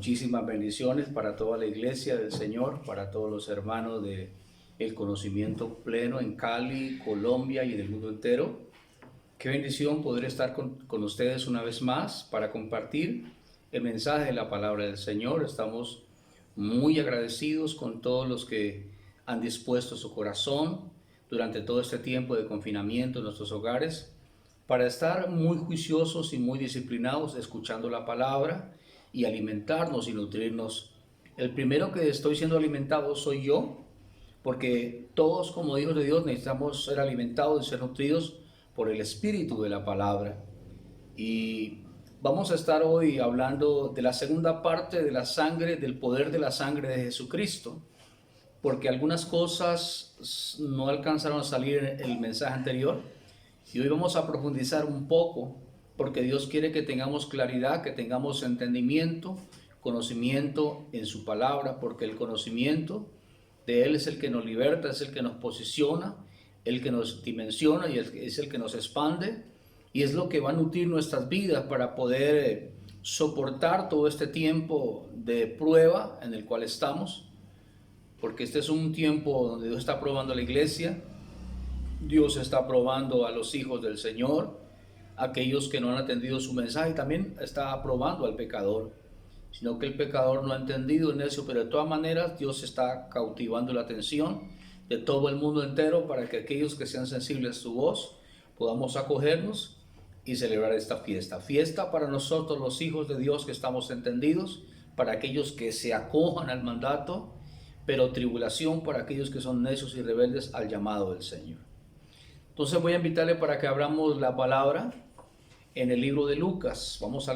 Muchísimas bendiciones para toda la iglesia del Señor, para todos los hermanos de El Conocimiento Pleno en Cali, Colombia y en el mundo entero. Qué bendición poder estar con ustedes una vez más para compartir el mensaje de la palabra del Señor. Estamos muy agradecidos con todos los que han dispuesto su corazón durante todo este tiempo de confinamiento en nuestros hogares para estar muy juiciosos y muy disciplinados escuchando la palabra y alimentarnos y nutrirnos. El primero que estoy siendo alimentado soy yo, porque todos como hijos de Dios necesitamos ser alimentados y ser nutridos por el espíritu de la palabra. Y vamos a estar hoy hablando de la segunda parte de la sangre, del poder de la sangre de Jesucristo, porque algunas cosas no alcanzaron a salir en el mensaje anterior y hoy vamos a profundizar un poco, porque Dios quiere que tengamos claridad, que tengamos entendimiento, conocimiento en su palabra, porque el conocimiento de Él es el que nos liberta, es el que nos posiciona, el que nos dimensiona y es el que nos expande, y es lo que va a nutrir nuestras vidas para poder soportar todo este tiempo de prueba en el cual estamos, porque este es un tiempo donde Dios está probando a la iglesia, Dios está probando a los hijos del Señor, aquellos que no han atendido su mensaje, también está probando al pecador, sino que el pecador no ha entendido en eso, pero de todas maneras Dios está cautivando la atención de todo el mundo entero para que aquellos que sean sensibles a su voz podamos acogernos y celebrar esta fiesta para nosotros los hijos de Dios que estamos entendidos, para aquellos que se acojan al mandato, pero tribulación para aquellos que son necios y rebeldes al llamado del Señor. Entonces voy a invitarle para que abramos la palabra en el libro de Lucas. Vamos a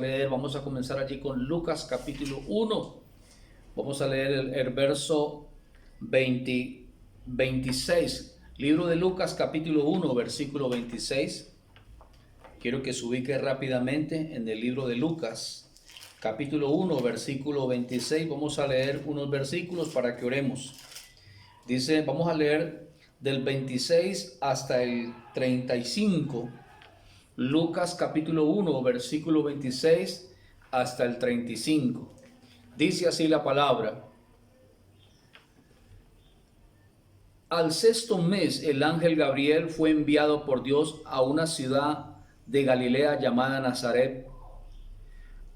comenzar allí con Lucas capítulo 1. Vamos a leer el verso 26. Libro de Lucas capítulo 1, versículo 26. Quiero que se ubique rápidamente en el libro de Lucas capítulo 1, versículo 26. Vamos a leer unos versículos para que oremos. Dice, vamos a leer del 26 hasta el 35. Lucas capítulo 1, versículo 26 hasta el 35. Dice así la palabra. Al sexto mes, el ángel Gabriel fue enviado por Dios a una ciudad de Galilea llamada Nazaret,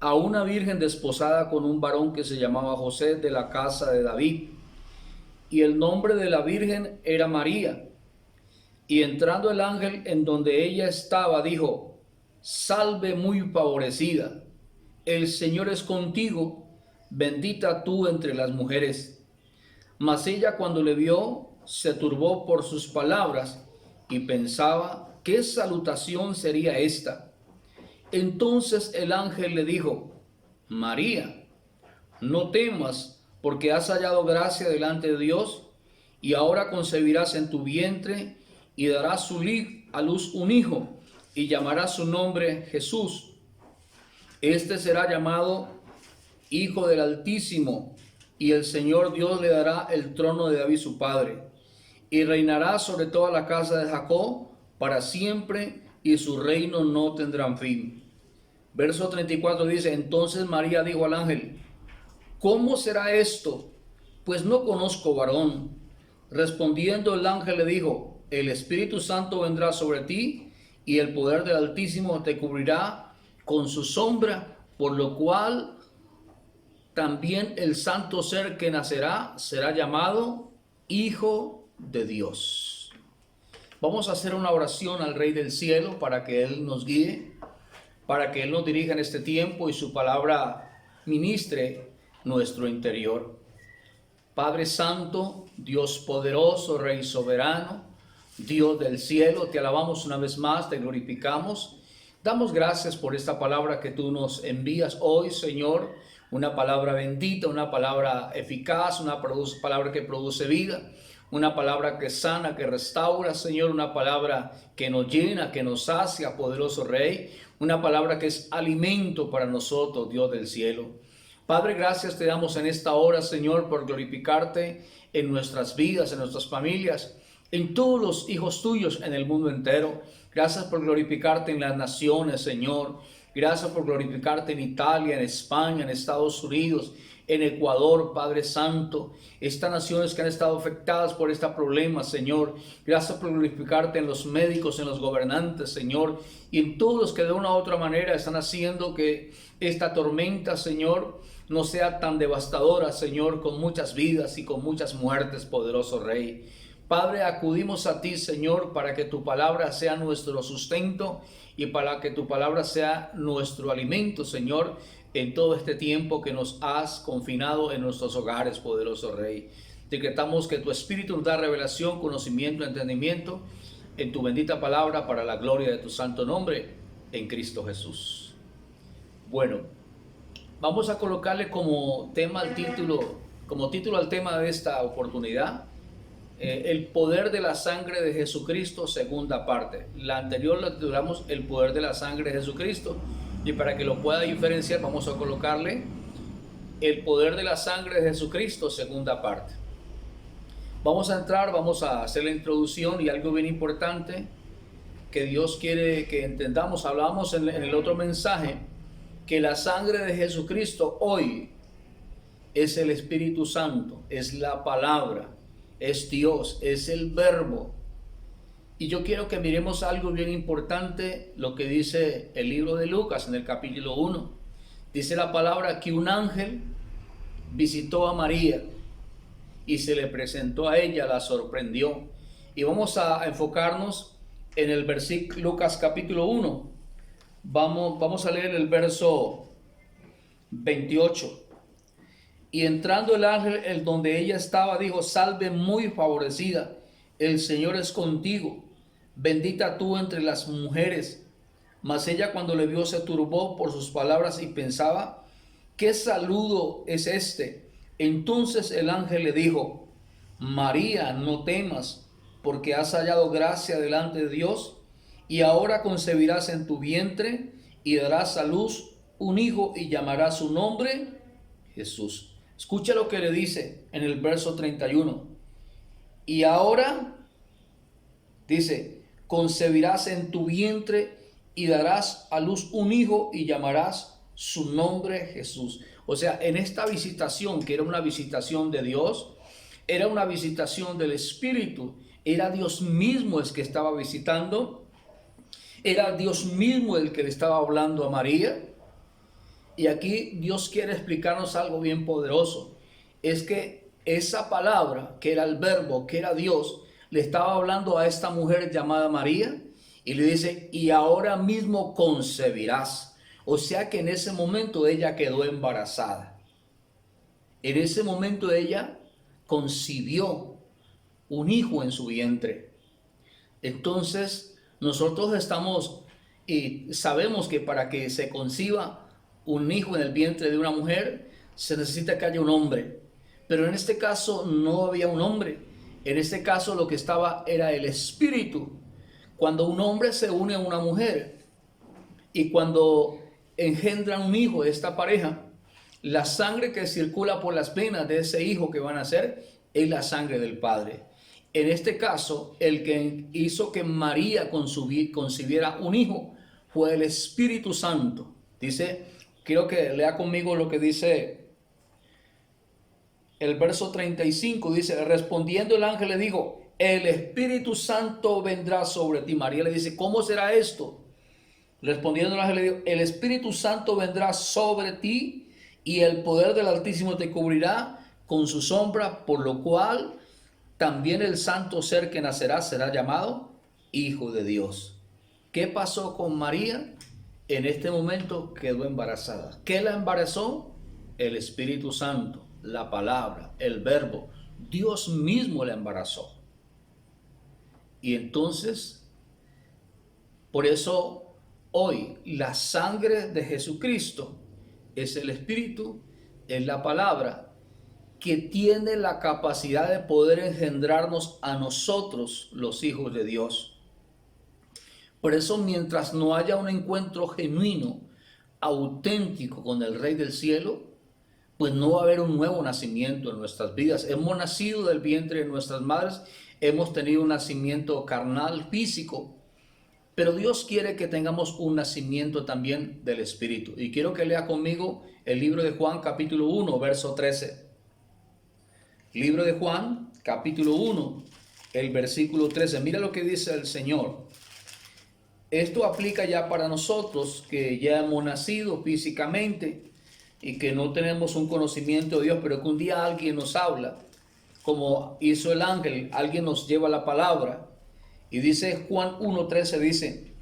a una virgen desposada con un varón que se llamaba José, de la casa de David, y el nombre de la virgen era María. Y entrando el ángel en donde ella estaba, dijo: Salve muy favorecida, el Señor es contigo, bendita tú entre las mujeres. Mas ella, cuando le vio, se turbó por sus palabras y pensaba qué salutación sería esta. Entonces el ángel le dijo: María, no temas, porque has hallado gracia delante de Dios, y ahora concebirás en tu vientre y darás a luz un hijo, y llamarás su nombre Jesús. Este será llamado Hijo del Altísimo, y el Señor Dios le dará el trono de David su padre, y reinará sobre toda la casa de Jacob para siempre, y su reino no tendrá fin. Verso 34 dice: Entonces María dijo al ángel: ¿Cómo será esto? Pues no conozco varón. Respondiendo el ángel le dijo: El Espíritu Santo vendrá sobre ti, y el poder del Altísimo te cubrirá con su sombra, por lo cual también el santo ser que nacerá será llamado Hijo de Dios. Vamos a hacer una oración al Rey del Cielo para que Él nos guíe, para que Él nos dirija en este tiempo y su palabra ministre nuestro interior. Padre Santo, Dios poderoso, Rey soberano, Dios del cielo, te alabamos una vez más, te glorificamos. Damos gracias por esta palabra que tú nos envías hoy, Señor. Una palabra bendita, una palabra eficaz, una palabra que produce vida, una palabra que sana, que restaura, Señor. Una palabra que nos llena, que nos sacia, poderoso Rey. Una palabra que es alimento para nosotros, Dios del cielo. Padre, gracias te damos en esta hora, Señor, por glorificarte en nuestras vidas, en nuestras familias, en todos los hijos tuyos en el mundo entero. Gracias por glorificarte en las naciones, Señor. Gracias por glorificarte en Italia, en España, en Estados Unidos, en Ecuador, Padre Santo. Estas naciones que han estado afectadas por este problema, Señor. Gracias por glorificarte en los médicos, en los gobernantes, Señor. Y en todos los que de una u otra manera están haciendo que esta tormenta, Señor, no sea tan devastadora, Señor, con muchas vidas y con muchas muertes, poderoso Rey. Padre, acudimos a ti, Señor, para que tu palabra sea nuestro sustento y para que tu palabra sea nuestro alimento, Señor, en todo este tiempo que nos has confinado en nuestros hogares, poderoso Rey. Decretamos que tu Espíritu nos da revelación, conocimiento, entendimiento en tu bendita palabra para la gloria de tu santo nombre, en Cristo Jesús. Bueno, vamos a colocarle como tema al título, como título al tema de esta oportunidad, el poder de la sangre de Jesucristo, segunda parte. La anterior la titulamos el poder de la sangre de Jesucristo, y para que lo pueda diferenciar vamos a colocarle el poder de la sangre de Jesucristo, segunda parte. Vamos a entrar, vamos a hacer la introducción y algo bien importante que Dios quiere que entendamos. Hablábamos en el otro mensaje que la sangre de Jesucristo hoy es el Espíritu Santo, es la palabra, es Dios, es el verbo. Y yo quiero que miremos algo bien importante, lo que dice el libro de Lucas en el capítulo 1. Dice la palabra que un ángel visitó a María y se le presentó a ella, la sorprendió. Y vamos a enfocarnos en el versículo Lucas capítulo 1. Vamos a leer el verso 28. Y entrando el ángel el donde ella estaba, dijo: salve muy favorecida, el Señor es contigo, bendita tú entre las mujeres. Mas ella, cuando le vio, se turbó por sus palabras y pensaba: ¿qué saludo es este? Entonces el ángel le dijo: María, no temas, porque has hallado gracia delante de Dios, y ahora concebirás en tu vientre y darás a luz un hijo y llamarás su nombre Jesús. Escucha lo que le dice en el verso 31. Y ahora, dice, concebirás en tu vientre y darás a luz un hijo y llamarás su nombre Jesús. O sea, en esta visitación, que era una visitación de Dios, era una visitación del Espíritu, era Dios mismo el que estaba visitando, era Dios mismo el que le estaba hablando a María. Y aquí Dios quiere explicarnos algo bien poderoso. Es que esa palabra, que era el verbo, que era Dios, le estaba hablando a esta mujer llamada María y le dice: y ahora mismo concebirás. O sea que en ese momento ella quedó embarazada. En ese momento ella concibió un hijo en su vientre. Entonces nosotros estamos y sabemos que para que se conciba un hijo en el vientre de una mujer, se necesita que haya un hombre. Pero en este caso no había un hombre. En este caso lo que estaba era el Espíritu. Cuando un hombre se une a una mujer y cuando engendran un hijo de esta pareja, la sangre que circula por las venas de ese hijo que van a nacer es la sangre del Padre. En este caso, el que hizo que María concibiera un hijo fue el Espíritu Santo. Dice, quiero que lea conmigo lo que dice el verso 35. Dice: respondiendo el ángel le dijo: el Espíritu Santo vendrá sobre ti. María le dice: ¿cómo será esto? Respondiendo el ángel le dijo: el Espíritu Santo vendrá sobre ti y el poder del Altísimo te cubrirá con su sombra, por lo cual también el santo ser que nacerá será llamado Hijo de Dios. ¿Qué pasó con María? En este momento quedó embarazada. ¿Qué la embarazó? El Espíritu Santo, la palabra, el verbo. Dios mismo la embarazó. Y entonces, por eso hoy la sangre de Jesucristo es el Espíritu, es la palabra, que tiene la capacidad de poder engendrarnos a nosotros, los hijos de Dios. Por eso, mientras no haya un encuentro genuino, auténtico con el Rey del Cielo, pues no va a haber un nuevo nacimiento en nuestras vidas. Hemos nacido del vientre de nuestras madres, hemos tenido un nacimiento carnal, físico, Pero Dios quiere que tengamos un nacimiento también del Espíritu. Y quiero que lea conmigo el libro de Juan capítulo 1, verso 13. Libro de Juan capítulo 1, el versículo 13. Mira lo que dice el Señor. Esto aplica ya para nosotros que ya hemos nacido físicamente y que no tenemos un conocimiento de Dios, pero que un día alguien nos habla, como hizo el ángel, alguien nos lleva la palabra. Y dice Juan 1:13, dice,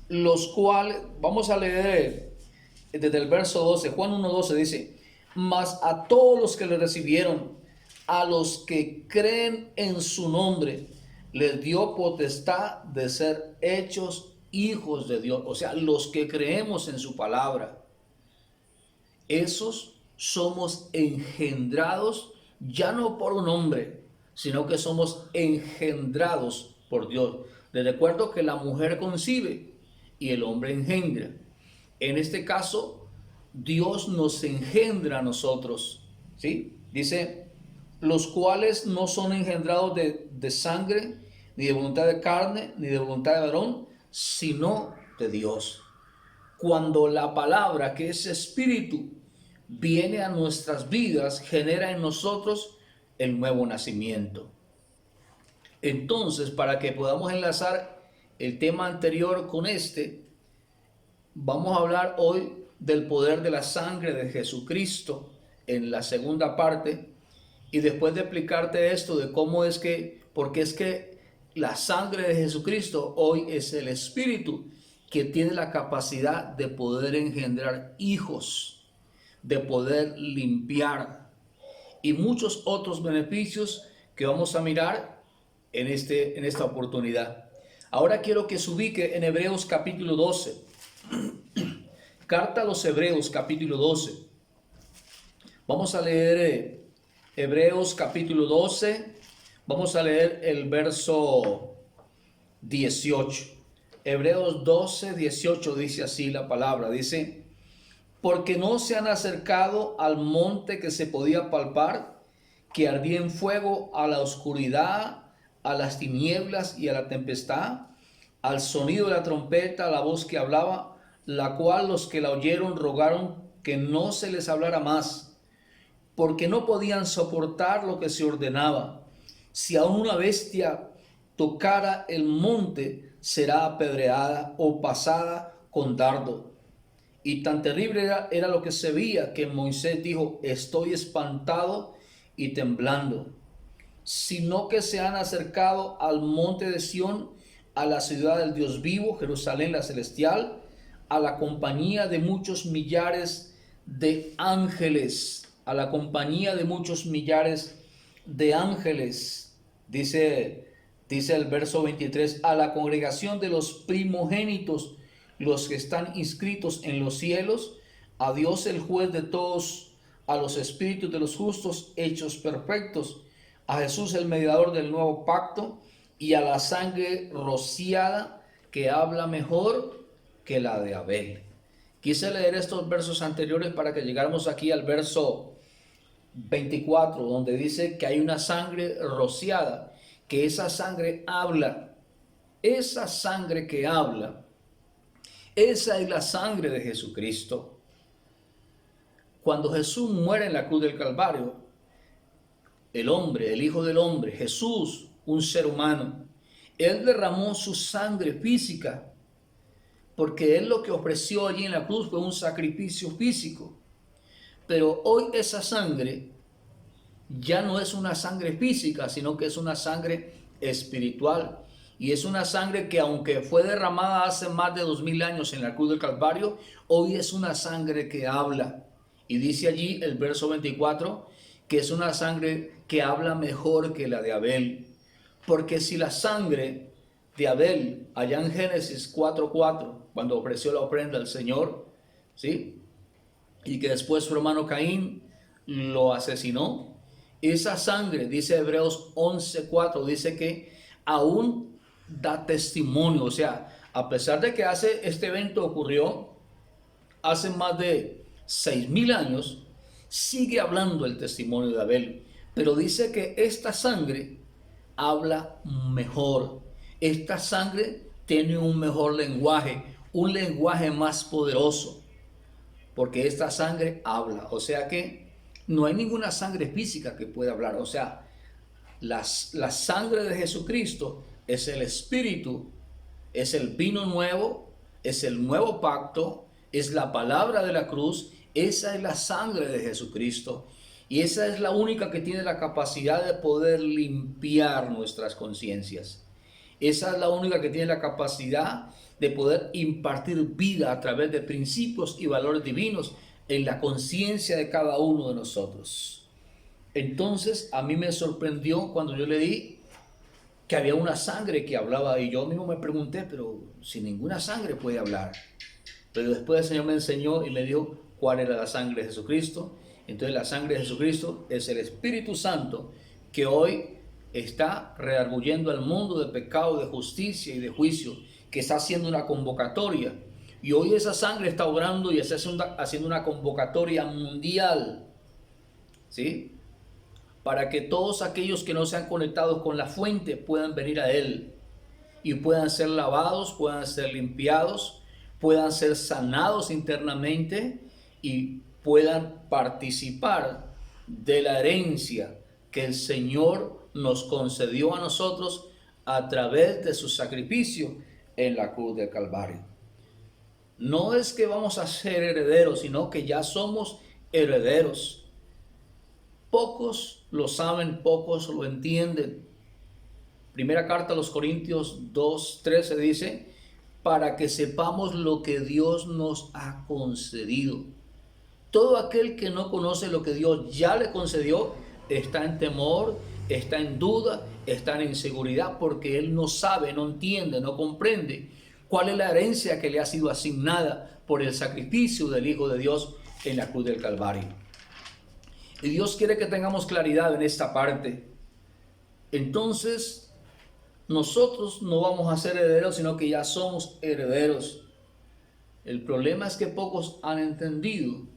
los cuales, vamos a leer desde el verso 12, Juan 1:12 dice, mas a todos los que le recibieron, a los que creen en su nombre, les dio potestad de ser hechos hijos de Dios. O sea, los que creemos en su palabra, esos somos engendrados ya no por un hombre, sino que somos engendrados por Dios. Les recuerdo que la mujer concibe y el hombre engendra. En este caso, Dios nos engendra a nosotros, ¿sí? Dice, los cuales no son engendrados de sangre, ni de voluntad de carne, ni de voluntad de varón, sino de Dios. Cuando la palabra, que es espíritu, viene a nuestras vidas, genera en nosotros el nuevo nacimiento. Entonces, para que podamos enlazar el tema anterior con este, vamos a hablar hoy del poder de la sangre de Jesucristo en la segunda parte, y después de explicarte esto de cómo es que, porque es que la sangre de Jesucristo hoy es el Espíritu que tiene la capacidad de poder engendrar hijos, de poder limpiar y muchos otros beneficios que vamos a mirar en esta oportunidad. Ahora quiero que se ubique en Hebreos capítulo 12. Carta a los Hebreos capítulo 12. Vamos a leer Hebreos capítulo 12. Vamos a leer el verso 18. Hebreos 12, 18 dice así la palabra. Dice, porque no se han acercado al monte que se podía palpar, que ardía en fuego, a la oscuridad, a las tinieblas y a la tempestad, al sonido de la trompeta, a la voz que hablaba, la cual los que la oyeron rogaron que no se les hablara más, porque no podían soportar lo que se ordenaba. Si aún una bestia tocara el monte, será apedreada o pasada con dardo. Y tan terrible era lo que se veía que Moisés dijo, estoy espantado y temblando. Sino que se han acercado al monte de Sión, a la ciudad del Dios vivo, Jerusalén la celestial, a la compañía de muchos millares de ángeles, a la compañía de muchos millares de ángeles, dice el verso 23, a la congregación de los primogénitos, los que están inscritos en los cielos, a Dios el juez de todos, a los espíritus de los justos hechos perfectos, a Jesús el mediador del nuevo pacto, y a la sangre rociada que habla mejor que la de Abel. Quise leer estos versos anteriores para que llegáramos aquí al verso 24, donde dice que hay una sangre rociada, que esa sangre habla, esa sangre que habla, esa es la sangre de Jesucristo. Cuando Jesús muere en la cruz del Calvario, el hombre, el Hijo del Hombre, Jesús, un ser humano, Él derramó su sangre física, porque Él lo que ofreció allí en la cruz fue un sacrificio físico. Pero hoy esa sangre ya no es una sangre física, sino que es una sangre espiritual. Y es una sangre que, aunque fue derramada hace más de 2000 años en la cruz del Calvario, hoy es una sangre que habla. Y dice allí el verso 24 que es una sangre que habla mejor que la de Abel. Porque si la sangre de Abel, allá en Génesis 4:4, cuando ofreció la ofrenda al Señor, ¿sí?, y que después su hermano Caín lo asesinó, esa sangre, dice Hebreos 11:4, dice que aún da testimonio. O sea, a pesar de que este evento ocurrió hace más de 6000 años, sigue hablando el testimonio de Abel. Pero dice que esta sangre habla mejor. Esta sangre tiene un mejor lenguaje, un lenguaje más poderoso, porque esta sangre habla. O sea que no hay ninguna sangre física que pueda hablar. O sea, la sangre de Jesucristo es el Espíritu, es el vino nuevo, es el nuevo pacto, es la palabra de la cruz. Esa es la sangre de Jesucristo. Y esa es la única que tiene la capacidad de poder limpiar nuestras conciencias. Esa es la única que tiene la capacidad de poder impartir vida a través de principios y valores divinos en la conciencia de cada uno de nosotros. Entonces a mí me sorprendió cuando yo leí que había una sangre que hablaba, y yo mismo me pregunté, pero si ninguna sangre puede hablar. Pero después el Señor me enseñó y me dijo cuál era la sangre de Jesucristo. Entonces la sangre de Jesucristo es el Espíritu Santo que hoy está redarguyendo al mundo de pecado, de justicia y de juicio, que está haciendo una convocatoria. Y hoy esa sangre está obrando y está haciendo una convocatoria mundial, ¿sí? Para que todos aquellos que no se han conectado con la fuente puedan venir a Él y puedan ser lavados, puedan ser limpiados, puedan ser sanados internamente y puedan participar de la herencia que el Señor nos concedió a nosotros a través de su sacrificio en la cruz del Calvario. No es que vamos a ser herederos, sino que ya somos herederos. Pocos lo saben, pocos lo entienden. Primera carta a los Corintios 2:13 dice, para que sepamos lo que Dios nos ha concedido. Todo aquel que no conoce lo que Dios ya le concedió está en temor, está en duda, está en inseguridad, porque él no sabe, no entiende, no comprende cuál es la herencia que le ha sido asignada por el sacrificio del Hijo de Dios en la cruz del Calvario. Y Dios quiere que tengamos claridad en esta parte. Entonces, nosotros no vamos a ser herederos, sino que ya somos herederos. El problema es que pocos han entendido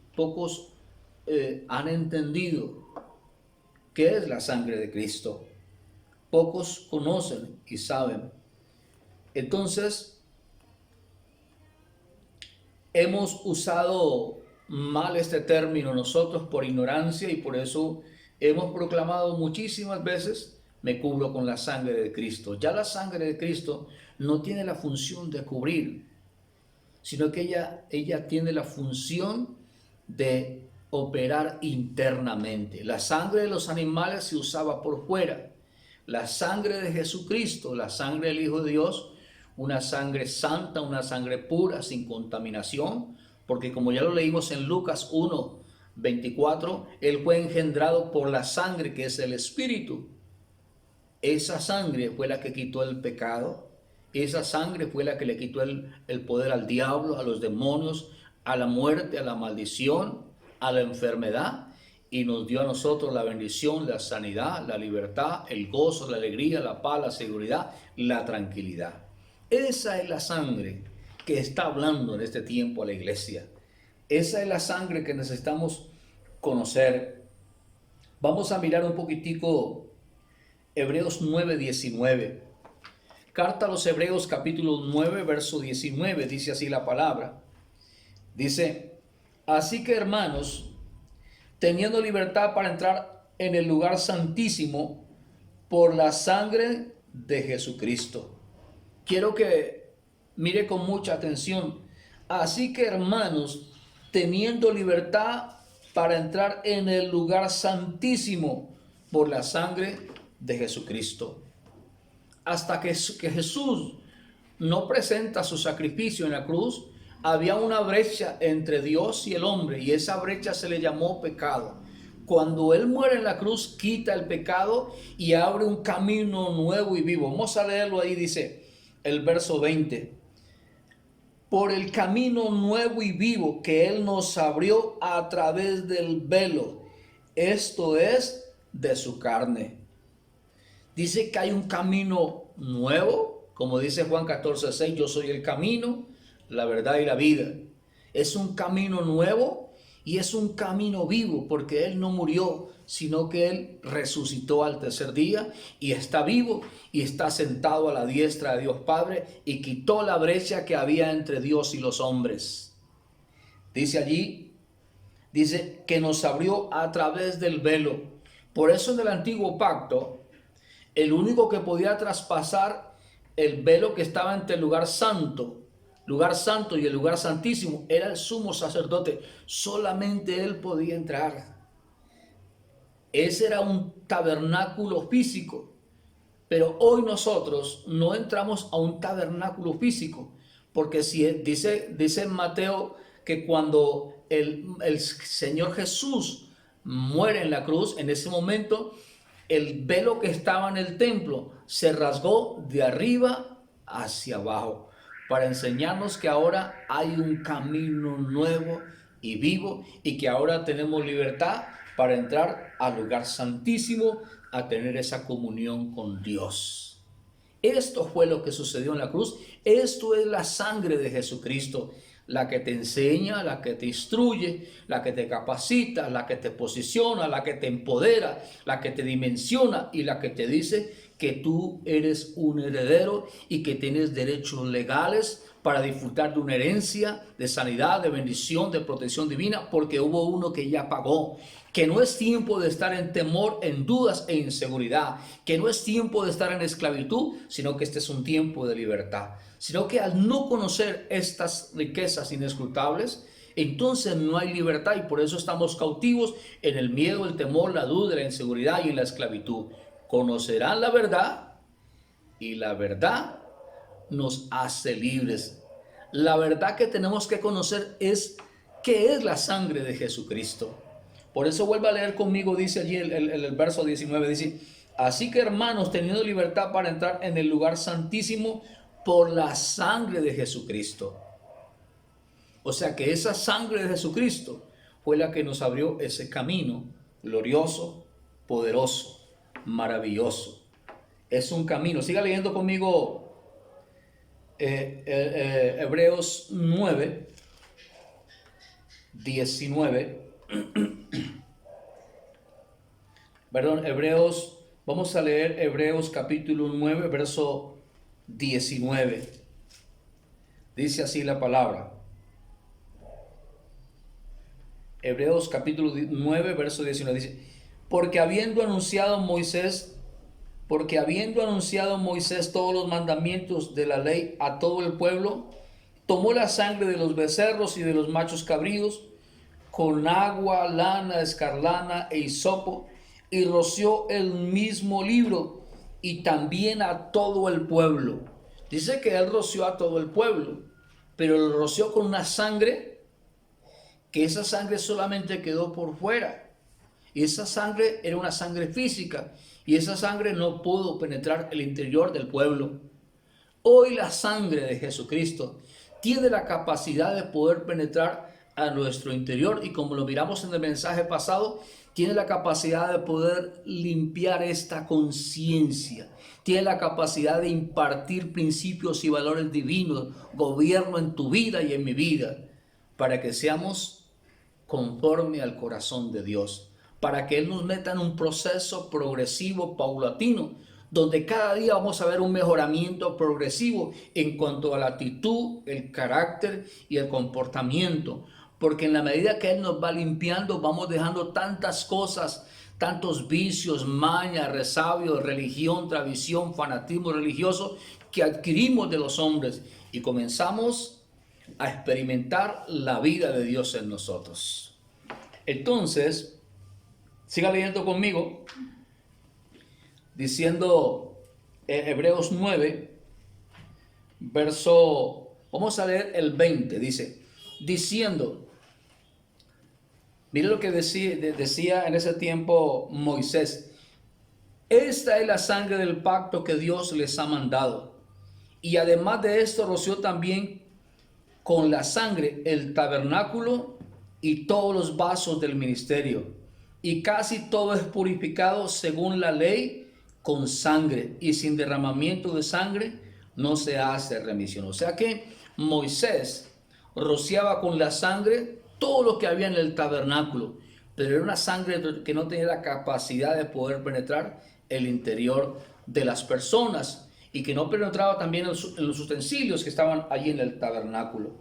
qué es la sangre de Cristo. Pocos conocen y saben. Entonces, hemos usado mal este término nosotros por ignorancia y por eso hemos proclamado muchísimas veces, me cubro con la sangre de Cristo. Ya la sangre de Cristo no tiene la función de cubrir, sino que ella tiene la función de operar internamente. La sangre de los animales se usaba por fuera. La sangre de Jesucristo, la sangre del Hijo de Dios, una sangre santa, una sangre pura, sin contaminación, porque como ya lo leímos en Lucas 1:24, Él fue engendrado por la sangre que es el Espíritu. Esa sangre fue la que quitó el pecado, esa sangre fue la que le quitó el poder al diablo, a los demonios, a la muerte, a la maldición, a la enfermedad, y nos dio a nosotros la bendición, la sanidad, la libertad, el gozo, la alegría, la paz, la seguridad, la tranquilidad. Esa es la sangre que está hablando en este tiempo a la iglesia. Esa es la sangre que necesitamos conocer. Vamos a mirar un poquitico Hebreos 9:19. Carta a los Hebreos capítulo 9, verso 19, dice así la palabra. Dice, así que hermanos, teniendo libertad para entrar en el lugar santísimo por la sangre de Jesucristo. Quiero que mire con mucha atención. Así que hermanos, teniendo libertad para entrar en el lugar santísimo por la sangre de Jesucristo. Hasta que Jesús no presenta su sacrificio en la cruz, había una brecha entre Dios y el hombre, y esa brecha se le llamó pecado. Cuando Él muere en la cruz, quita el pecado y abre un camino nuevo y vivo. Vamos a leerlo ahí, dice el verso 20. Por el camino nuevo y vivo que Él nos abrió a través del velo, esto es, de su carne. Dice que hay un camino nuevo, como dice Juan 14:6, yo soy el camino, la verdad y la vida. Es un camino nuevo Y es un camino vivo porque Él no murió, sino que Él resucitó al tercer día y está vivo y está sentado a la diestra de Dios Padre y quitó la brecha que había entre Dios y los hombres. Dice allí, dice que nos abrió a través del velo. Por eso en el antiguo pacto, el único que podía traspasar el velo que estaba entre el lugar santo y el lugar santísimo era el sumo sacerdote. Solamente él podía entrar. Ese era un tabernáculo físico. Pero hoy nosotros no entramos a un tabernáculo físico. Porque si dice en Mateo que cuando el Señor Jesús muere en la cruz, en ese momento el velo que estaba en el templo se rasgó de arriba hacia abajo para enseñarnos que ahora hay un camino nuevo y vivo y que ahora tenemos libertad para entrar al lugar santísimo a tener esa comunión con Dios. Esto fue lo que sucedió en la cruz. Esto es la sangre de Jesucristo, la que te enseña, la que te instruye, la que te capacita, la que te posiciona, la que te empodera, la que te dimensiona y la que te dice que tú eres un heredero y que tienes derechos legales para disfrutar de una herencia, de sanidad, de bendición, de protección divina, porque hubo uno que ya pagó. Que no es tiempo de estar en temor, en dudas e inseguridad, que no es tiempo de estar en esclavitud, sino que este es un tiempo de libertad. Sino que al no conocer estas riquezas inescrutables, entonces no hay libertad y por eso estamos cautivos en el miedo, el temor, la duda, la inseguridad y en la esclavitud. Conocerán la verdad y la verdad nos hace libres. La verdad que tenemos que conocer es qué es la sangre de Jesucristo. Por eso vuelve a leer conmigo, dice allí el verso 19, dice, así que hermanos, teniendo libertad para entrar en el lugar santísimo por la sangre de Jesucristo. O sea que esa sangre de Jesucristo fue la que nos abrió ese camino glorioso, poderoso, maravilloso. Es un camino. Siga leyendo conmigo Hebreos 9, 19. Perdón, vamos a leer Hebreos capítulo 9, verso 19. Dice así la palabra. Hebreos capítulo 9, verso 19 dice, porque habiendo anunciado Moisés todos los mandamientos de la ley a todo el pueblo, tomó la sangre de los becerros y de los machos cabríos con agua, lana, escarlana e hisopo, y roció el mismo libro y también a todo el pueblo. Dice que él roció a todo el pueblo, pero lo roció con una sangre que esa sangre solamente quedó por fuera. Y esa sangre era una sangre física y esa sangre no pudo penetrar el interior del pueblo. Hoy la sangre de Jesucristo tiene la capacidad de poder penetrar a nuestro interior y como lo miramos en el mensaje pasado, tiene la capacidad de poder limpiar esta conciencia, tiene la capacidad de impartir principios y valores divinos, gobierno en tu vida y en mi vida, para que seamos conforme al corazón de Dios, para que Él nos meta en un proceso progresivo, paulatino, donde cada día vamos a ver un mejoramiento progresivo en cuanto a la actitud, el carácter y el comportamiento. Porque en la medida que Él nos va limpiando, vamos dejando tantas cosas, tantos vicios, mañas, resabios, religión, tradición, fanatismo religioso que adquirimos de los hombres y comenzamos a experimentar la vida de Dios en nosotros. Entonces, siga leyendo conmigo, diciendo Hebreos 9, vamos a leer el 20, dice, diciendo, mire lo que decía en ese tiempo Moisés, esta es la sangre del pacto que Dios les ha mandado. Y además de esto roció también con la sangre el tabernáculo y todos los vasos del ministerio. Y casi todo es purificado según la ley con sangre. Y sin derramamiento de sangre no se hace remisión. O sea que Moisés rociaba con la sangre todo lo que había en el tabernáculo, pero era una sangre que no tenía la capacidad de poder penetrar el interior de las personas y que no penetraba también en los utensilios que estaban allí en el tabernáculo.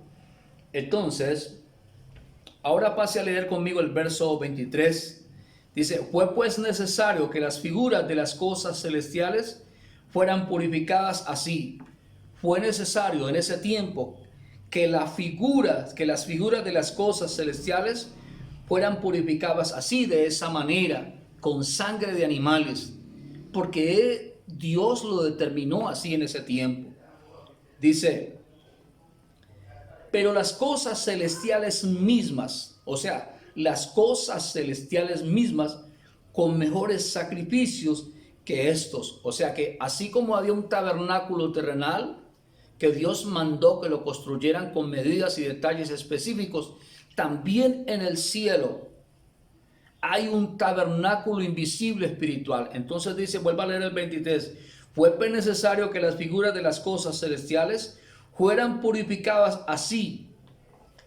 Entonces, ahora pase a leer conmigo el verso 23. Dice, fue pues necesario que las figuras de las cosas celestiales fueran purificadas así. Fue necesario en ese tiempo que las figuras de las cosas celestiales fueran purificadas así, de esa manera, con sangre de animales, porque Dios lo determinó así en ese tiempo. Dice, pero las cosas celestiales mismas, o sea, las cosas celestiales mismas con mejores sacrificios que estos. O sea que así como había un tabernáculo terrenal que Dios mandó que lo construyeran con medidas y detalles específicos, también en el cielo hay un tabernáculo invisible espiritual. Entonces dice, vuelva a leer el 23, fue necesario que las figuras de las cosas celestiales fueran purificadas así,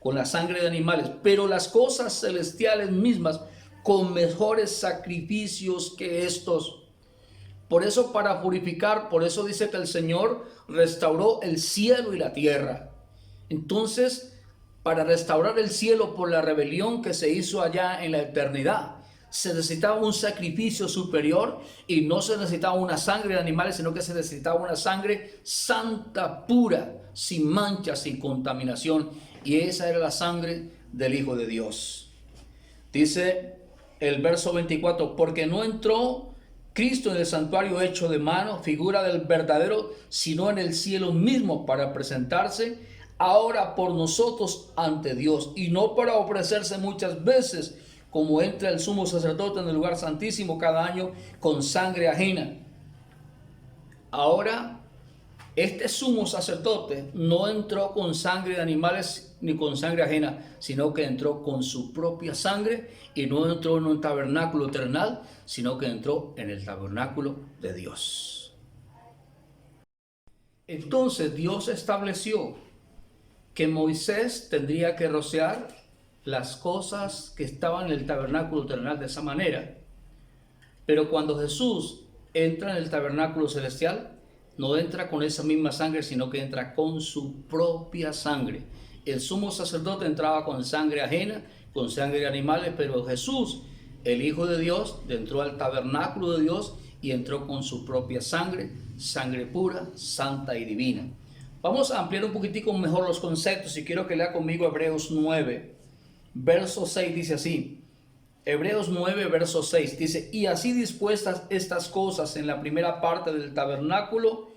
con la sangre de animales, pero las cosas celestiales mismas con mejores sacrificios que estos. Por eso, para purificar, por eso dice que el Señor restauró el cielo y la tierra. Entonces, para restaurar el cielo por la rebelión que se hizo allá en la eternidad, se necesitaba un sacrificio superior y no se necesitaba una sangre de animales, sino que se necesitaba una sangre santa, pura, sin mancha, sin contaminación. Y esa era la sangre del Hijo de Dios. Dice el verso 24, porque no entró Cristo en el santuario hecho de mano, figura del verdadero, sino en el cielo mismo para presentarse ahora por nosotros ante Dios, y no para ofrecerse muchas veces, como entra el sumo sacerdote en el lugar santísimo cada año con sangre ajena. Ahora, este sumo sacerdote no entró con sangre de animales ni con sangre ajena, sino que entró con su propia sangre, y no entró en un tabernáculo terrenal, sino que entró en el tabernáculo de Dios. Entonces Dios estableció que Moisés tendría que rociar las cosas que estaban en el tabernáculo terrenal de esa manera. Pero cuando Jesús entra en el tabernáculo celestial, no entra con esa misma sangre, sino que entra con su propia sangre. El sumo sacerdote entraba con sangre ajena, con sangre de animales, pero Jesús, el Hijo de Dios, entró al tabernáculo de Dios y entró con su propia sangre, sangre pura, santa y divina. Vamos a ampliar un poquitico mejor los conceptos y quiero que lea conmigo Hebreos 9, verso 6, dice así. Hebreos 9, verso 6 dice, y así dispuestas estas cosas en la primera parte del tabernáculo,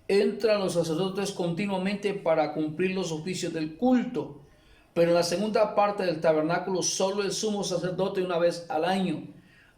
entran los sacerdotes continuamente para cumplir los oficios del culto, pero en la segunda parte del tabernáculo solo el sumo sacerdote una vez al año,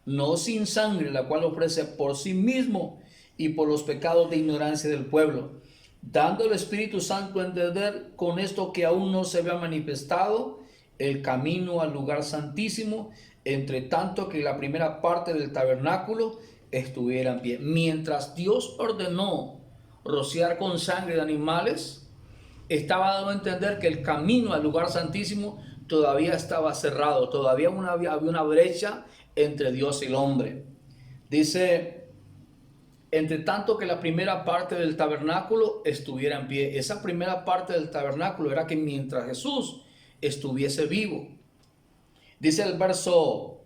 no sin sangre, la cual ofrece por sí mismo y por los pecados de ignorancia del pueblo, dando el Espíritu Santo a entender con esto que aún no se había manifestado el camino al lugar santísimo, entre tanto que la primera parte del tabernáculo estuviera en pie. Mientras Dios ordenó rociar con sangre de animales, estaba dando a entender que el camino al lugar santísimo todavía estaba cerrado, todavía había una brecha entre Dios y el hombre. Dice, entre tanto que la primera parte del tabernáculo estuviera en pie. Esa primera parte del tabernáculo era que mientras Jesús estuviese vivo. Dice el verso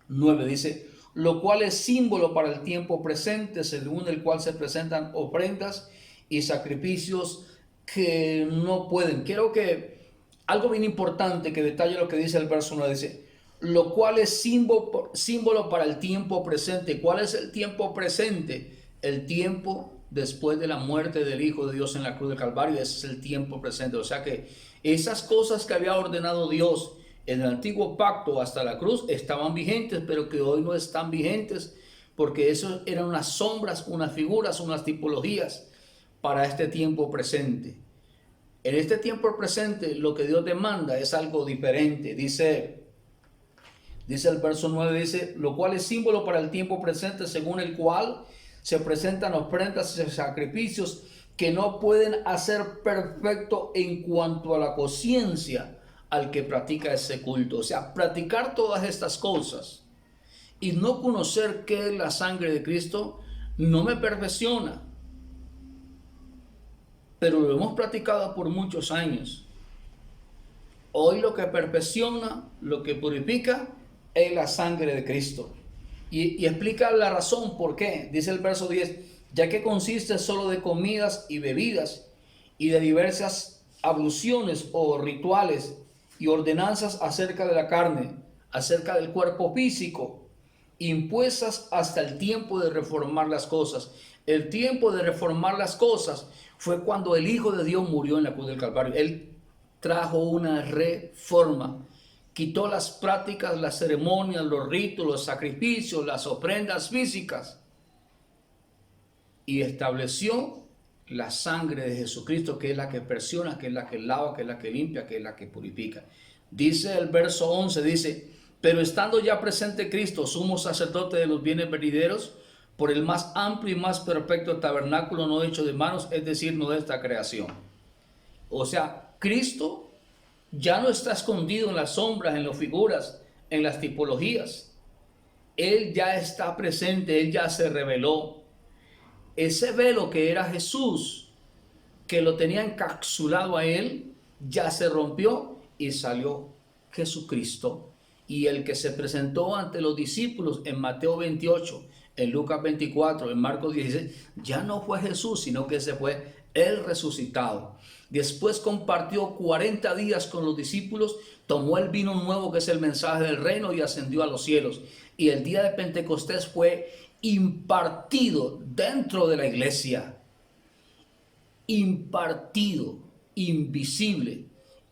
9, dice, lo cual es símbolo para el tiempo presente, según el cual se presentan ofrendas y sacrificios que no pueden. Quiero que algo bien importante que detalle lo que dice el verso 9, dice, lo cual es símbolo para el tiempo presente. ¿Cuál es el tiempo presente? El tiempo después de la muerte del Hijo de Dios en la cruz del Calvario. Ese es el tiempo presente. O sea que esas cosas que había ordenado Dios en el antiguo pacto hasta la cruz estaban vigentes, pero que hoy no están vigentes, porque eso eran unas sombras, unas figuras, unas tipologías para este tiempo presente. En este tiempo presente lo que Dios demanda es algo diferente. Dice el verso 9, dice, lo cual es símbolo para el tiempo presente, según el cual se presentan ofrendas y sacrificios que no pueden hacer perfecto en cuanto a la conciencia, al que practica ese culto. O sea, practicar todas estas cosas y no conocer qué es la sangre de Cristo no me perfecciona, pero lo hemos practicado por muchos años. Hoy lo que perfecciona, lo que purifica, es la sangre de Cristo. Y explica la razón por qué. Dice el verso 10, ya que consiste solo de comidas y bebidas y de diversas abluciones o rituales y ordenanzas acerca de la carne, acerca del cuerpo físico, impuestas hasta el tiempo de reformar las cosas. El tiempo de reformar las cosas fue cuando el Hijo de Dios murió en la cruz del Calvario. Él trajo una reforma, quitó las prácticas, las ceremonias, los ritos, los sacrificios, las ofrendas físicas y estableció la sangre de Jesucristo, que es la que perfecciona, que es la que lava, que es la que limpia, que es la que purifica. Dice el verso 11, dice, pero estando ya presente Cristo, sumo sacerdote de los bienes venideros, por el más amplio y más perfecto tabernáculo no hecho de manos, es decir, no de esta creación. O sea, Cristo ya no está escondido en las sombras, en las figuras, en las tipologías. Él ya está presente, Él ya se reveló. Ese velo que era Jesús, que lo tenía encapsulado a Él, ya se rompió y salió Jesucristo. Y el que se presentó ante los discípulos en Mateo 28, en Lucas 24, en Marcos 16, ya no fue Jesús, sino que ese fue el resucitado. Después compartió 40 días con los discípulos, tomó el vino nuevo que es el mensaje del reino y ascendió a los cielos. Y el día de Pentecostés fue impartido dentro de la iglesia. Impartido, invisible.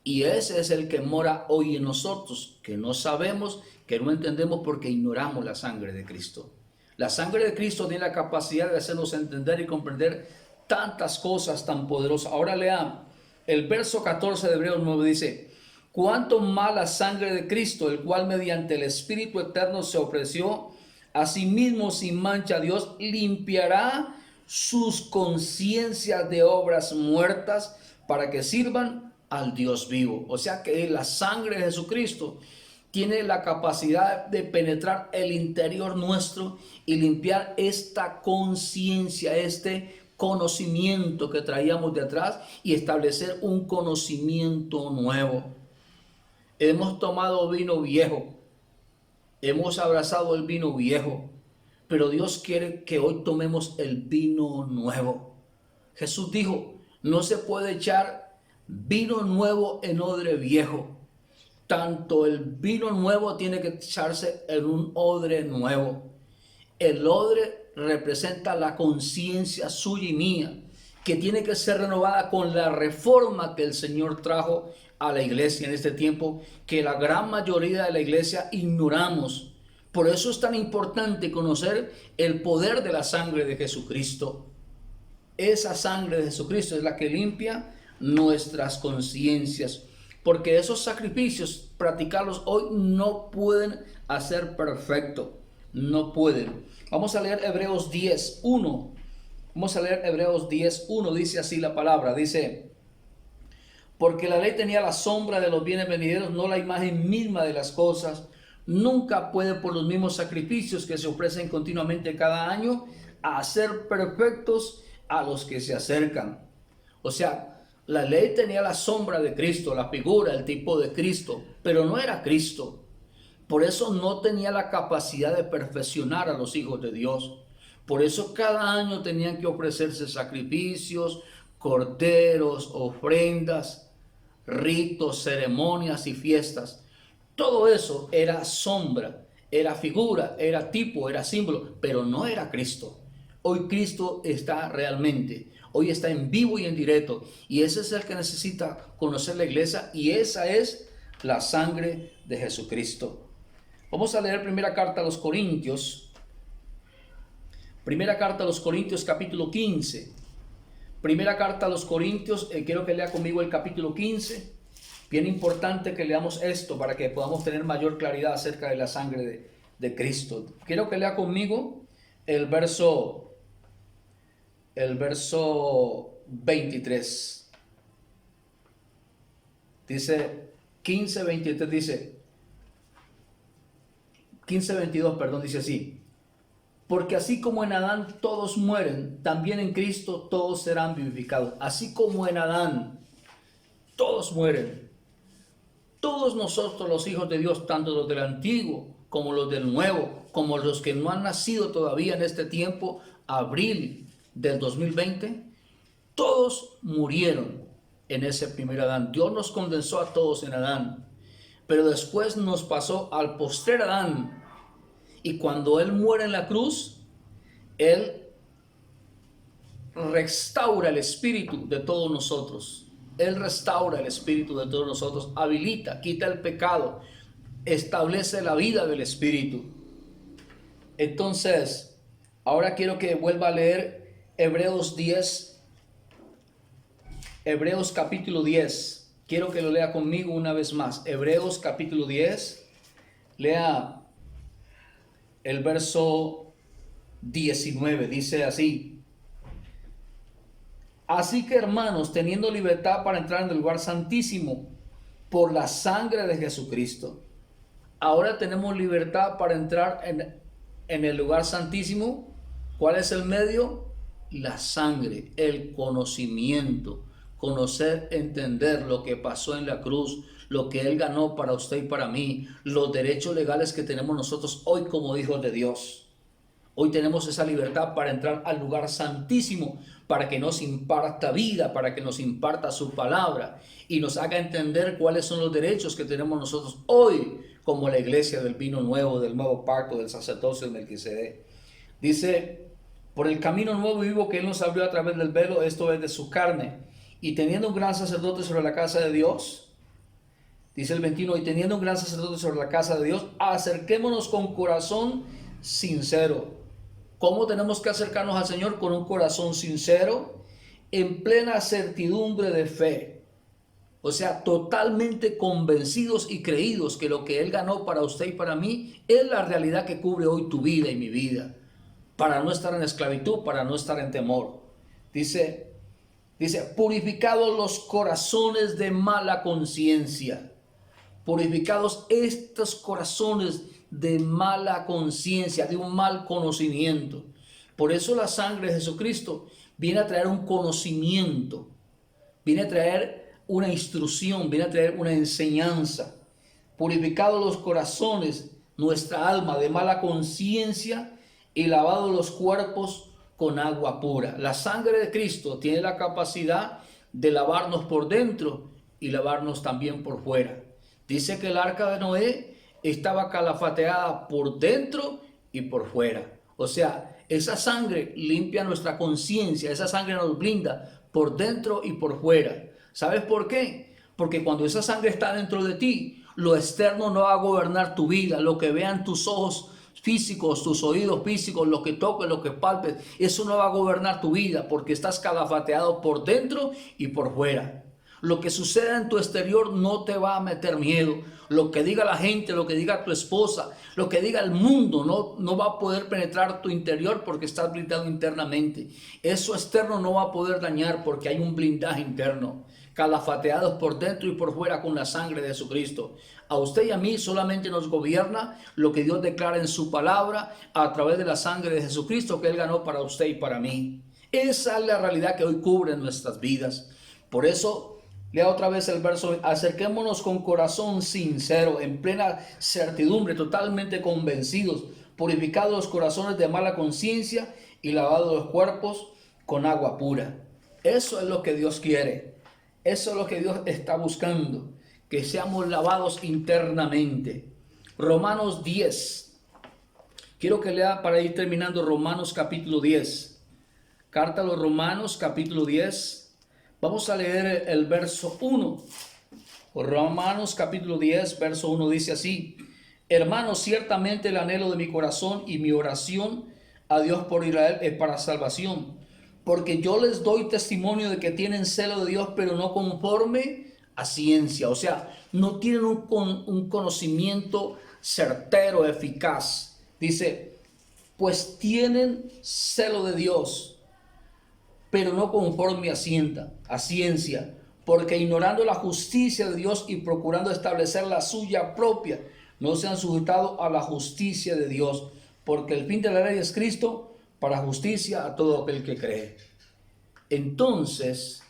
Y ese es el que mora hoy en nosotros, que no sabemos, que no entendemos porque ignoramos la sangre de Cristo. La sangre de Cristo tiene la capacidad de hacernos entender y comprender tantas cosas tan poderosas. Ahora lean el verso 14 de Hebreos 9, dice, cuánto más la sangre de Cristo, el cual mediante el Espíritu eterno se ofreció a sí mismo sin mancha a Dios, limpiará sus conciencias de obras muertas para que sirvan al Dios vivo. O sea que la sangre de Jesucristo tiene la capacidad de penetrar el interior nuestro y limpiar esta conciencia, este conocimiento que traíamos de atrás y establecer un conocimiento nuevo. Hemos tomado vino viejo, hemos abrazado el vino viejo, pero Dios quiere que hoy tomemos el vino nuevo. Jesús dijo, no se puede echar vino nuevo en odre viejo. Tanto el vino nuevo tiene que echarse en un odre nuevo. El odre representa la conciencia suya y mía, que tiene que ser renovada con la reforma que el Señor trajo a la iglesia en este tiempo, que la gran mayoría de la iglesia ignoramos. Por eso es tan importante conocer el poder de la sangre de Jesucristo. Esa sangre de Jesucristo es la que limpia nuestras conciencias, porque esos sacrificios, practicarlos hoy, no pueden hacer perfecto, no pueden. Vamos a leer Hebreos 10:1. Vamos a leer Hebreos 10:1, dice así la palabra, dice, porque la ley tenía la sombra de los bienes venideros, no la imagen misma de las cosas. Nunca puede por los mismos sacrificios que se ofrecen continuamente cada año hacer perfectos a los que se acercan. O sea, la ley tenía la sombra de Cristo, la figura, el tipo de Cristo, pero no era Cristo. Por eso no tenía la capacidad de perfeccionar a los hijos de Dios. Por eso cada año tenían que ofrecerse sacrificios, corderos, ofrendas, ritos, ceremonias y fiestas. Todo eso era sombra, era figura, era tipo, era símbolo, pero no era Cristo. Hoy Cristo está realmente, hoy está en vivo y en directo, y ese es el que necesita conocer la iglesia, y esa es la sangre de Jesucristo. Vamos a leer primera carta a los Corintios, capítulo 15. Primera carta a los Corintios, quiero que lea conmigo el capítulo 15. Bien importante que leamos esto para que podamos tener mayor claridad acerca de la sangre de Cristo. Quiero que lea conmigo el verso 23. Dice, 15:23 dice, 15:22, perdón, dice así: porque así como en Adán todos mueren, también en Cristo todos serán vivificados. Así como en Adán todos mueren, todos nosotros los hijos de Dios, tanto los del antiguo como los del nuevo, como los que no han nacido todavía en este tiempo, abril del 2020, todos murieron en ese primer Adán. Dios nos condensó a todos en Adán, pero después nos pasó al postrer Adán. Y cuando Él muere en la cruz, Él restaura el espíritu de todos nosotros. Él restaura el espíritu de todos nosotros, habilita, quita el pecado, establece la vida del espíritu. Entonces, ahora quiero que vuelva a leer Hebreos 10, Hebreos capítulo 10. Quiero que lo lea conmigo una vez más. Hebreos capítulo 10, lea el verso 19, dice así: así que, hermanos, teniendo libertad para entrar en el lugar santísimo por la sangre de Jesucristo. Ahora tenemos libertad para entrar en el lugar santísimo. ¿Cuál es el medio? La sangre, el conocimiento, conocer, entender lo que pasó en la cruz, lo que Él ganó para usted y para mí, los derechos legales que tenemos nosotros hoy como hijos de Dios. Hoy tenemos esa libertad para entrar al lugar santísimo, para que nos imparta vida, para que nos imparta su palabra y nos haga entender cuáles son los derechos que tenemos nosotros hoy como la iglesia del vino nuevo, del nuevo pacto, del sacerdocio de Melquisedec. Dice: por el camino nuevo y vivo que Él nos abrió a través del velo, esto es de su carne, y teniendo un gran sacerdote sobre la casa de Dios, dice el 21, y teniendo un gran sacerdote sobre la casa de Dios, acerquémonos con corazón sincero. ¿Cómo tenemos que acercarnos al Señor? Con un corazón sincero, en plena certidumbre de fe. O sea, totalmente convencidos y creídos que lo que Él ganó para usted y para mí es la realidad que cubre hoy tu vida y mi vida. Para no estar en esclavitud, para no estar en temor. Dice, purificados los corazones de mala conciencia. Purificados estos corazones de mala conciencia, de un mal conocimiento. Por eso la sangre de Jesucristo viene a traer un conocimiento, viene a traer una instrucción, viene a traer una enseñanza. Purificados los corazones, nuestra alma de mala conciencia, y lavados los cuerpos con agua pura. La sangre de Cristo tiene la capacidad de lavarnos por dentro y lavarnos también por fuera. Dice que el arca de Noé estaba calafateada por dentro y por fuera. O sea, esa sangre limpia nuestra conciencia, esa sangre nos blinda por dentro y por fuera. ¿Sabes por qué? Porque cuando esa sangre está dentro de ti, lo externo no va a gobernar tu vida. Lo que vean tus ojos físicos, tus oídos físicos, lo que toques, lo que palpes, eso no va a gobernar tu vida porque estás calafateado por dentro y por fuera. Lo que suceda en tu exterior no te va a meter miedo. Lo que diga la gente, lo que diga tu esposa, lo que diga el mundo no va a poder penetrar tu interior porque estás blindado internamente. Eso externo no va a poder dañar porque hay un blindaje interno. Calafateados por dentro y por fuera con la sangre de Jesucristo. A usted y a mí solamente nos gobierna lo que Dios declara en su palabra a través de la sangre de Jesucristo que Él ganó para usted y para mí. Esa es la realidad que hoy cubre nuestras vidas. Por eso, lea otra vez el verso: acerquémonos con corazón sincero, en plena certidumbre, totalmente convencidos, purificados los corazones de mala conciencia y lavados los cuerpos con agua pura. Eso es lo que Dios quiere. Eso es lo que Dios está buscando, que seamos lavados internamente. Romanos 10. Quiero que lea para ir terminando Romanos capítulo 10. Carta a los Romanos capítulo 10. Vamos a leer el verso 1. Romanos capítulo 10, verso 1 dice así: hermanos, ciertamente el anhelo de mi corazón y mi oración a Dios por Israel es para salvación. Porque yo les doy testimonio de que tienen celo de Dios, pero no conforme a ciencia. O sea, no tienen un conocimiento certero, eficaz. Dice, pues tienen celo de Dios, pero no conforme a ciencia, porque ignorando la justicia de Dios y procurando establecer la suya propia, no se han sujetado a la justicia de Dios, porque el fin de la ley es Cristo para justicia a todo aquel que cree. Entonces,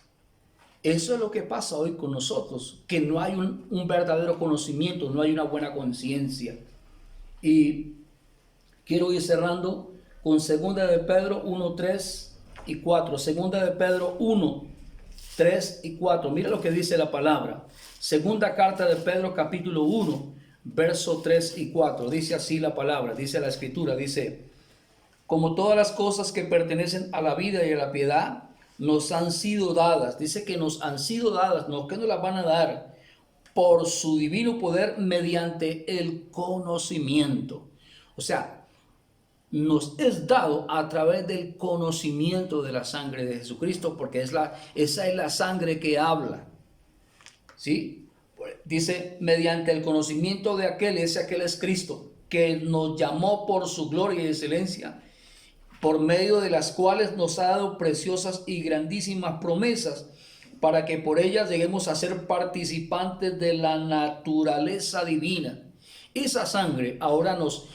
eso es lo que pasa hoy con nosotros, que no hay un verdadero conocimiento, no hay una buena conciencia. Y quiero ir cerrando con 2 de Pedro 1, 3 y 4. 2 de Pedro 1, 3 y 4. Mira lo que dice la palabra. Segunda carta de Pedro, capítulo 1, verso 3 y 4. Dice así la palabra, dice la escritura, dice: como todas las cosas que pertenecen a la vida y a la piedad nos han sido dadas. Dice que nos han sido dadas, no que nos las van a dar, por su divino poder mediante el conocimiento. O sea, nos es dado a través del conocimiento de la sangre de Jesucristo, porque esa es la sangre que habla. ¿Sí? Dice, mediante el conocimiento de aquel es Cristo, que nos llamó por su gloria y excelencia, por medio de las cuales nos ha dado preciosas y grandísimas promesas, para que por ellas lleguemos a ser participantes de la naturaleza divina. Esa sangre ahora nos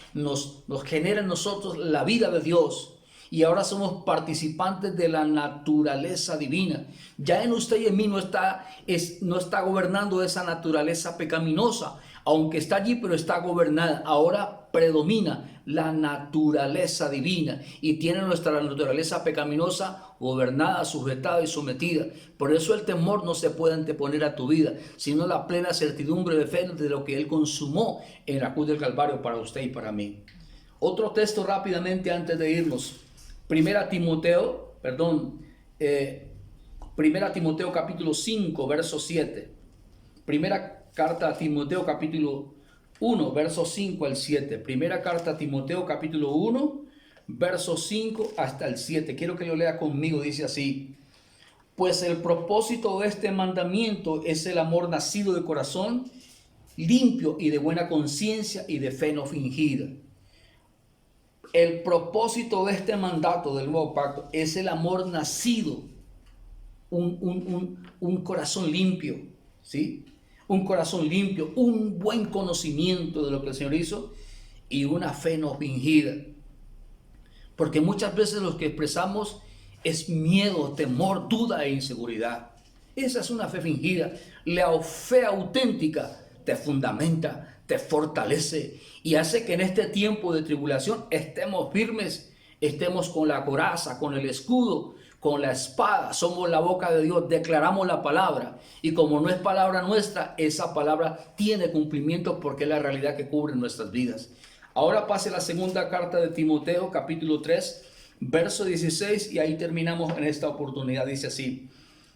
genera en nosotros la vida de Dios, y ahora somos participantes de la naturaleza divina. Ya en usted y en mí no está gobernando esa naturaleza pecaminosa, aunque está allí, pero está gobernada. Ahora predomina la naturaleza divina y tiene nuestra naturaleza pecaminosa gobernada, sujetada y sometida. Por eso el temor no se puede anteponer a tu vida, sino la plena certidumbre de fe de lo que Él consumó en la cruz del Calvario para usted y para mí. Otro texto rápidamente antes de irnos. Primera Timoteo capítulo 5, verso 7. Primera carta a Timoteo capítulo 1, verso 5 al 7. Primera carta a Timoteo capítulo 1, verso 5 hasta el 7. Quiero que lo lea conmigo, dice así: pues el propósito de este mandamiento es el amor nacido de corazón limpio y de buena conciencia y de fe no fingida. El propósito de este mandato del nuevo pacto es el amor nacido, un corazón limpio, ¿sí? Un corazón limpio, un buen conocimiento de lo que el Señor hizo y una fe no fingida. Porque muchas veces lo que expresamos es miedo, temor, duda e inseguridad. Esa es una fe fingida. La fe auténtica te fundamenta, te fortalece y hace que en este tiempo de tribulación estemos firmes, estemos con la coraza, con el escudo, con la espada. Somos la boca de Dios, declaramos la palabra, y como no es palabra nuestra, esa palabra tiene cumplimiento porque es la realidad que cubre nuestras vidas. Ahora pase la segunda carta de Timoteo, capítulo 3, verso 16, y ahí terminamos en esta oportunidad. Dice así: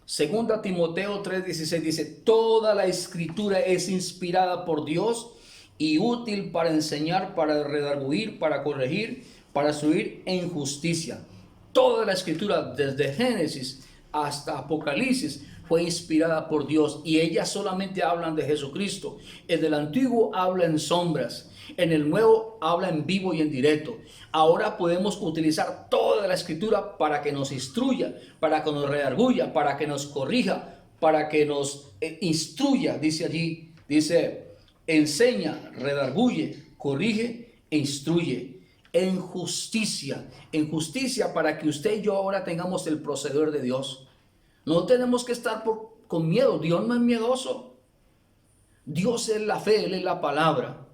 segunda Timoteo 3:16 dice: toda la escritura es inspirada por Dios y útil para enseñar, para redarguir, para corregir, para instruir en justicia. Toda la escritura, desde Génesis hasta Apocalipsis, fue inspirada por Dios, y ellas solamente hablan de Jesucristo. En el antiguo habla en sombras, en el nuevo habla en vivo y en directo. Ahora podemos utilizar toda la escritura para que nos instruya, para que nos redarguya, para que nos corrija, para que nos instruya. Dice allí, dice: enseña, redarguye, corrige e instruye en justicia para que usted y yo ahora tengamos el proceder de Dios. No tenemos que estar con miedo. Dios no es miedoso. Dios es la fe, Él es la palabra.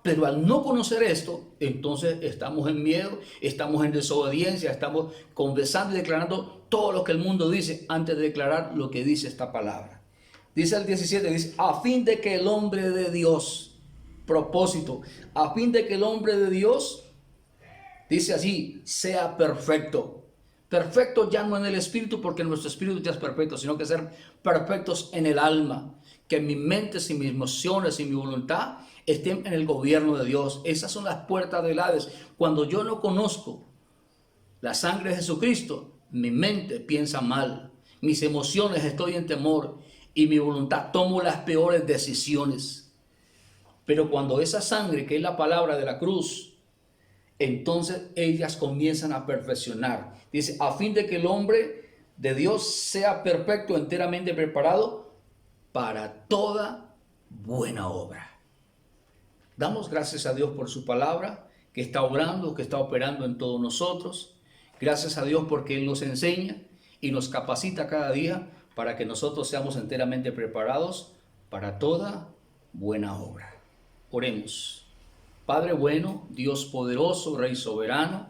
Pero al no conocer esto, entonces estamos en miedo, estamos en desobediencia, estamos confesando y declarando todo lo que el mundo dice antes de declarar lo que dice esta palabra. Dice el 17, dice: a fin de que el hombre de Dios, propósito, a fin de que el hombre de Dios, dice así, sea perfecto. Perfecto ya no en el espíritu, porque nuestro espíritu ya es perfecto, sino que ser perfectos en el alma. Que mis mentes y mis emociones y mi voluntad estén en el gobierno de Dios. Esas son las puertas del Hades. Cuando yo no conozco la sangre de Jesucristo, mi mente piensa mal, mis emociones estoy en temor y mi voluntad tomo las peores decisiones. Pero cuando esa sangre, que es la palabra de la cruz, entonces ellas comienzan a perfeccionar. Dice: a fin de que el hombre de Dios sea perfecto, enteramente preparado para toda buena obra. Damos gracias a Dios por su palabra, que está obrando, que está operando en todos nosotros. Gracias a Dios porque Él nos enseña y nos capacita cada día para que nosotros seamos enteramente preparados para toda buena obra. Oremos. Padre bueno, Dios poderoso, Rey soberano,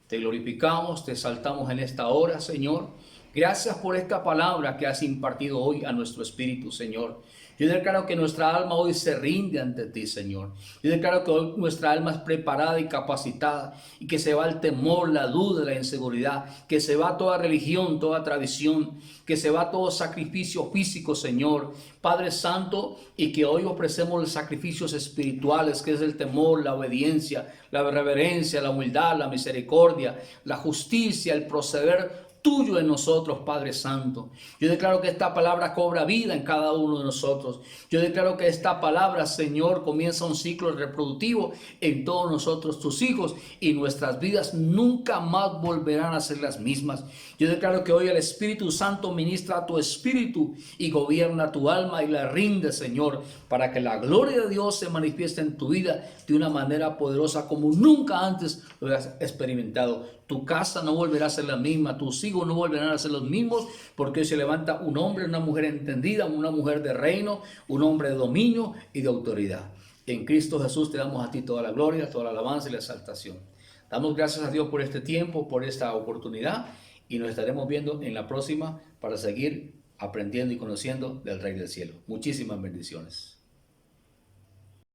te glorificamos, te exaltamos en esta hora, Señor. Gracias por esta palabra que has impartido hoy a nuestro espíritu, Señor. Yo declaro que nuestra alma hoy se rinde ante ti, Señor. Yo declaro que hoy nuestra alma es preparada y capacitada y que se va el temor, la duda, la inseguridad, que se va toda religión, toda tradición, que se va todo sacrificio físico, Señor. Padre Santo, y que hoy ofrecemos los sacrificios espirituales, que es el temor, la obediencia, la reverencia, la humildad, la misericordia, la justicia, el proceder tuyo en nosotros, Padre Santo. Yo declaro que esta palabra cobra vida en cada uno de nosotros. Yo declaro que esta palabra, Señor, comienza un ciclo reproductivo en todos nosotros, tus hijos, y nuestras vidas nunca más volverán a ser las mismas. Yo declaro que hoy el Espíritu Santo ministra a tu espíritu y gobierna tu alma y la rinde, Señor, para que la gloria de Dios se manifieste en tu vida de una manera poderosa como nunca antes lo hayas experimentado. Tu casa no volverá a ser la misma, tus hijos no volverán a ser los mismos, porque hoy se levanta un hombre, una mujer entendida, una mujer de reino, un hombre de dominio y de autoridad. En Cristo Jesús te damos a ti toda la gloria, toda la alabanza y la exaltación. Damos gracias a Dios por este tiempo, por esta oportunidad, y nos estaremos viendo en la próxima para seguir aprendiendo y conociendo del Rey del Cielo. Muchísimas bendiciones.